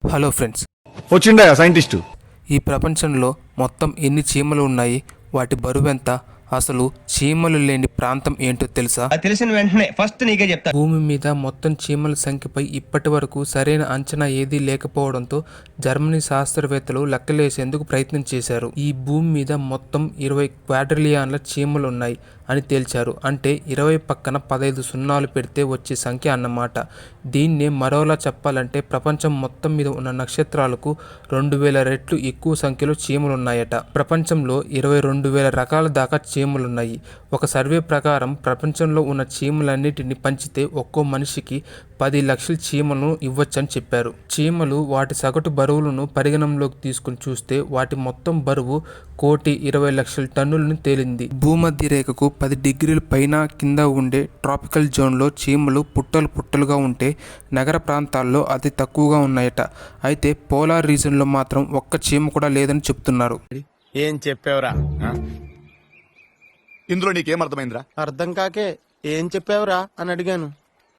Hello friends, వచ్చిండా scientist. ఈ ప్రపంచంలో మొత్తం ఎన్ని చీమలు ఉన్నాయి, వాటి బరువెంత, అసలు చీమలు లేని ప్రాంతం ఏంటో తెలుసా? తెలిసిన వెంటనే ఫస్ట్ నీకే చెప్తా. భూమి మీద మొత్తం చీమల సంఖ్యపై ఇప్పటి వరకు సరైన అంచనా ఏదీ లేకపోవడంతో జర్మనీ శాస్త్రవేత్తలు లెక్కలేసేందుకు ప్రయత్నం చేశారు. ఈ భూమి మీద మొత్తం 20 క్వాడ్రిలియన్ల చీమలు ఉన్నాయి అని తేల్చారు. అంటే 20 పక్కన 15 సున్నాలు పెడితే వచ్చే సంఖ్య అన్నమాట. దీన్నే మరోలా చెప్పాలంటే ప్రపంచం మొత్తం మీద ఉన్న నక్షత్రాలకు 2000 రెట్లు ఎక్కువ సంఖ్యలో చీమలున్నాయట. ప్రపంచంలో 22,000 రకాల దాకా చీమలున్నాయి. ఒక సర్వే ప్రకారం ప్రపంచంలో ఉన్న చీమలన్నిటిని పంచితే ఒక్కో మనిషికి 10 లక్షల చీమలను ఇవ్వచ్చని చెప్పారు. చీమలు వాటి సగటు బరువులను పరిగణనలోకి తీసుకుని చూస్తే వాటి మొత్తం బరువు 1,20,00,000 టన్నులను తేలింది. భూమధ్య రేఖకు 10 డిగ్రీల పైన కింద ఉండే ట్రాపికల్ జోన్లో చీమలు పుట్టలు పుట్టలుగా ఉంటే నగర ప్రాంతాల్లో అతి తక్కువగా ఉన్నాయట. అయితే పోలార్ రీజన్లో మాత్రం ఒక్క చీమ కూడా లేదని చెప్తున్నారు. ఏం చెప్పావురా? ఇందులో నీకేం అర్థమైందిరా? అర్థం కాకే ఏం చెప్పావురా అని అడిగాను.